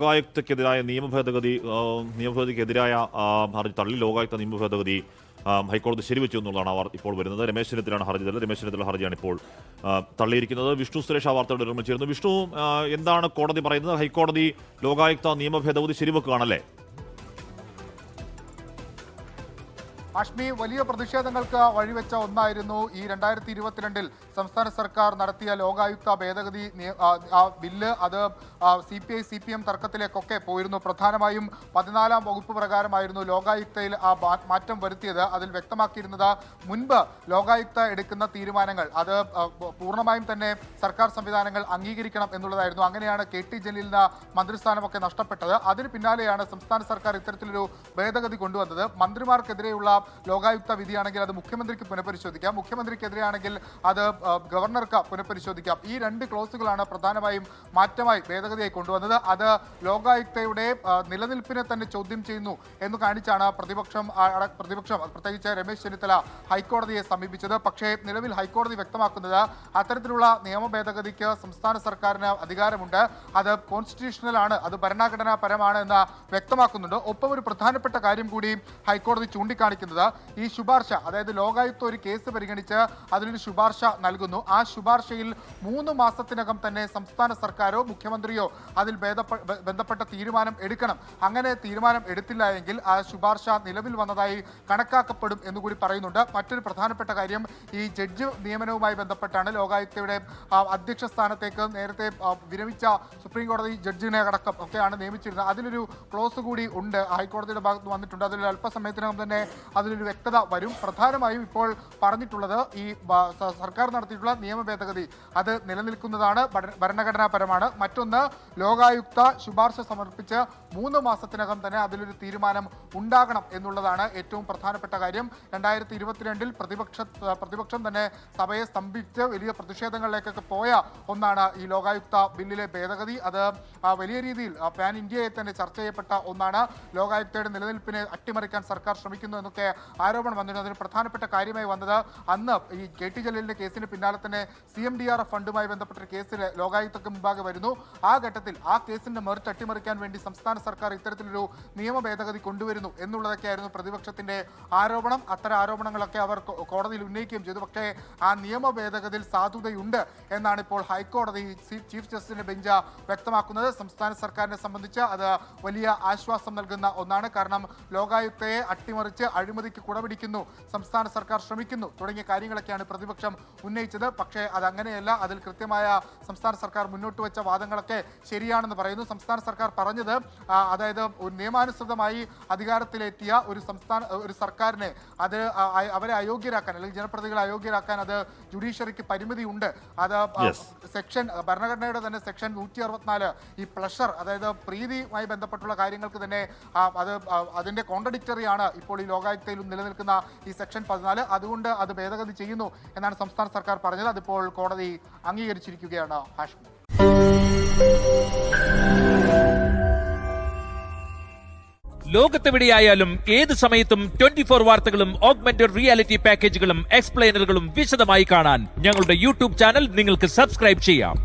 ലോകായുക്തക്കെതിരായ നിയമഭേദഗതിക്കെതിരായ ഹർജി തള്ളി ലോകായുക്ത നിയമഭേദഗതി ഹൈക്കോടതി ശരിവെച്ചു എന്നുള്ളതാണ് അവർ ഇപ്പോൾ വരുന്നത്. രമേശ് ചെന്നിത്തലയാണ് ഹർജി തള്ളിയത്. രമേശ് ചെന്നിത്തല ഹർജിയാണ് ഇപ്പോൾ തള്ളിയിരിക്കുന്നത്. വിഷ്ണു സുരേഷ് ആ വാർത്തയുടെ നിർമ്മിച്ചിരുന്നു. വിഷ്ണു, എന്താണ് കോടതി പറയുന്നത്? ഹൈക്കോടതി ലോകായുക്ത നിയമഭേദഗതി ശരിവെക്കുകയാണല്ലേ? അഷ്മി, വലിയ പ്രതിഷേധങ്ങൾക്ക് വഴിവെച്ച ഒന്നായിരുന്നു ഈ 2022 സംസ്ഥാന സർക്കാർ നടത്തിയ ലോകായുക്ത ഭേദഗതി ബില്ല്. അത് CPI CPM തർക്കത്തിലേക്കൊക്കെ പോയിരുന്നു. പ്രധാനമായും 14-ാം വകുപ്പ് പ്രകാരമായിരുന്നു ലോകായുക്തയിൽ ആ മാറ്റം വരുത്തിയത്. അതിൽ വ്യക്തമാക്കിയിരുന്നത് മുൻപ് ലോകായുക്ത എടുക്കുന്ന തീരുമാനങ്ങൾ അത് പൂർണ്ണമായും തന്നെ സർക്കാർ സംവിധാനങ്ങൾ അംഗീകരിക്കണം എന്നുള്ളതായിരുന്നു. അങ്ങനെയാണ് KT ജലീലിന് മന്ത്രിസ്ഥാനമൊക്കെ നഷ്ടപ്പെട്ടത്. അതിന് പിന്നാലെയാണ് സംസ്ഥാന സർക്കാർ ഇത്തരത്തിലൊരു ഭേദഗതി കൊണ്ടുവന്നത്. മന്ത്രിമാർക്കെതിരെയുള്ള ലോകായുക്ത വിധിയാണെങ്കിൽ അത് മുഖ്യമന്ത്രിക്ക് പുനഃപരിശോധിക്കാം, മുഖ്യമന്ത്രിക്കെതിരെയാണെങ്കിൽ അത് ഗവർണർക്ക് പുനഃപരിശോധിക്കാം. ഈ 2 ക്ലോസുകളാണ് പ്രധാനമായും മാറ്റമായി ഭേദഗതിയായി കൊണ്ടുവന്നത്. അത് ലോകായുക്തയുടെ നിലനിൽപ്പിനെ തന്നെ ചോദ്യം ചെയ്യുന്നു എന്ന് കാണിച്ചാണ് പ്രതിപക്ഷം പ്രത്യേകിച്ച് രമേശ് ചെന്നിത്തല ഹൈക്കോടതിയെ സമീപിച്ചത്. പക്ഷേ നിലവിൽ ഹൈക്കോടതി വ്യക്തമാക്കുന്നത് അത്തരത്തിലുള്ള നിയമ ഭേദഗതിക്ക് സംസ്ഥാന സർക്കാരിന് അധികാരമുണ്ട്, അത് കോൺസ്റ്റിറ്റ്യൂഷണൽ ആണ്, അത് ഭരണഘടനാപരമാണ് എന്ന് വ്യക്തമാക്കുന്നുണ്ട്. ഒപ്പം ഒരു പ്രധാനപ്പെട്ട കാര്യം കൂടി ഹൈക്കോടതി ചൂണ്ടിക്കാണിക്കുന്നത് ഈ ശുപാർശ, അതായത് ലോകായുക്ത ഒരു കേസ് പരിഗണിച്ച് അതിനൊരു ശുപാർശ നൽകുന്നു. ആ ശുപാർശയിൽ 3 മാസത്തിനകം തന്നെ സംസ്ഥാന സർക്കാരോ മുഖ്യമന്ത്രിയോ അതിൽ ബന്ധപ്പെട്ട തീരുമാനം എടുക്കണം. അങ്ങനെ തീരുമാനം എടുത്തില്ല എങ്കിൽ ആ ശുപാർശ നിലവിൽ വന്നതായി കണക്കാക്കപ്പെടും എന്നുകൂടി പറയുന്നുണ്ട്. മറ്റൊരു പ്രധാനപ്പെട്ട കാര്യം ഈ ജഡ്ജ് നിയമനവുമായി ബന്ധപ്പെട്ടാണ്. ലോകായുക്തയുടെ അധ്യക്ഷ സ്ഥാനത്തേക്ക് നേരത്തെ വിരമിച്ച സുപ്രീം കോടതി ജഡ്ജിനെ അടക്കം ഒക്കെയാണ് നിയമിച്ചിരുന്നത്. അതിലൊരു ക്ലോസ് കൂടി ഉണ്ട്, ഹൈക്കോടതിയുടെ ഭാഗത്ത് വന്നിട്ടുണ്ട്. അതിൽ അല്പസമയത്തിനകം തന്നെ അതിലൊരു വ്യക്തത വരും. പ്രധാനമായും ഇപ്പോൾ പറഞ്ഞിട്ടുള്ളത് ഈ സർക്കാർ നടത്തിയിട്ടുള്ള നിയമ ഭേദഗതി അത് നിലനിൽക്കുന്നതാണ്, ഭരണഘടനാപരമാണ്. മറ്റൊന്ന്, ലോകായുക്ത ശുപാർശ സമർപ്പിച്ച് 3 മാസത്തിനകം തന്നെ അതിലൊരു തീരുമാനം ഉണ്ടാകണം എന്നുള്ളതാണ് ഏറ്റവും പ്രധാനപ്പെട്ട കാര്യം. 2022 പ്രതിപക്ഷം തന്നെ സഭയെ സ്തംഭിച്ച് വലിയ പ്രതിഷേധങ്ങളിലേക്കൊക്കെ പോയ ഒന്നാണ് ഈ ലോകായുക്ത ബില്ലിലെ ഭേദഗതി. അത് വലിയ രീതിയിൽ പാൻ ഇന്ത്യയെ തന്നെ ചർച്ച ചെയ്യപ്പെട്ട ഒന്നാണ്. ലോകായുക്തയുടെ നിലനിൽപ്പിനെ അട്ടിമറിക്കാൻ സർക്കാർ ശ്രമിക്കുന്നു എന്നൊക്കെ ആരോപണം വന്നിരുന്നു. അതിന് പ്രധാനപ്പെട്ട കാര്യമായി വന്നത് അന്ന് ഈ KT ജലീലിന്റെ കേസിന് പിന്നാലെ തന്നെ CMDRF ഫണ്ടുമായി ബന്ധപ്പെട്ട കേസിൽ ലോകായുക്തക്ക് മുമ്പാകെ വരുന്നു. ആ ഘട്ടത്തിൽ ആ കേസിന്റെ മെറിറ്റ് അട്ടിമറിക്കാൻ വേണ്ടി സംസ്ഥാന സർക്കാർ ഇത്തരത്തിലൊരു നിയമ ഭേദഗതി കൊണ്ടുവരുന്നു എന്നുള്ളതൊക്കെയായിരുന്നു പ്രതിപക്ഷത്തിന്റെ ആരോപണം. അത്തരം ആരോപണങ്ങളൊക്കെ അവർ കോടതിയിൽ ഉന്നയിക്കുകയും ചെയ്തു. പക്ഷേ ആ നിയമ ഭേദഗതിയിൽ സാധുതയുണ്ട് എന്നാണ് ഇപ്പോൾ ഹൈക്കോടതി ചീഫ് ജസ്റ്റിസിന്റെ ബെഞ്ച് വ്യക്തമാക്കുന്നത്. സംസ്ഥാന സർക്കാരിനെ സംബന്ധിച്ച് അത് വലിയ ആശ്വാസം നൽകുന്ന ഒന്നാണ്. കാരണം ലോകായുക്തയെ അട്ടിമറിച്ച് അഴിമതിക്ക് കുടപിടിക്കുന്നു സംസ്ഥാന സർക്കാർ ശ്രമിക്കുന്നു തുടങ്ങിയ കാര്യങ്ങളൊക്കെയാണ് പ്രതിപക്ഷം ഉന്നയിച്ചത്. പക്ഷേ അതങ്ങനെയല്ല. അതിൽ കൃത്യമായ സംസ്ഥാന സർക്കാർ മുന്നോട്ട് വെച്ച വാദങ്ങളൊക്കെ ശരിയാണെന്ന് പറയുന്നു. സംസ്ഥാന സർക്കാർ പറഞ്ഞത് അതായത് നിയമാനുസൃതമായി അധികാരത്തിലെത്തിയ ഒരു സർക്കാരിനെ അത് അവരെ അയോഗ്യരാക്കാൻ അല്ലെങ്കിൽ ജനപ്രതിനിധികളെ അയോഗ്യരാക്കാൻ അത് ജുഡീഷ്യറിക്ക് പരിമിതിയുണ്ട്. അത് സെക്ഷൻ ഭരണഘടനയുടെ തന്നെ സെക്ഷൻ 164 ഈ പ്ലഷർ, അതായത് പ്രീതിയുമായി ബന്ധപ്പെട്ടുള്ള കാര്യങ്ങൾക്ക് തന്നെ അതിന്റെ കോൺട്രഡിക്ടറി ആണ് ഇപ്പോൾ ഈ ലോകായുക്തയിലും നിലനിൽക്കുന്ന ഈ സെക്ഷൻ 14. അതുകൊണ്ട് അത് ഭേദഗതി ചെയ്യുന്നു എന്നാണ് സംസ്ഥാന സർക്കാർ പറഞ്ഞത്. അതിപ്പോൾ കോടതി അംഗീകരിച്ചിരിക്കുകയാണ്. ഹാഷ്മി, ലോകത്തെവിടെയായാലും ഏത് സമയത്തും 24 വാർത്തകളും ഓഗ്മെന്റഡ് റിയാലിറ്റി പാക്കേജുകളും എക്സ്പ്ലെയിനറുകളും വിശദമായി കാണാൻ ഞങ്ങളുടെ YouTube ചാനൽ നിങ്ങൾക്ക് സബ്സ്ക്രൈബ് ചെയ്യാം.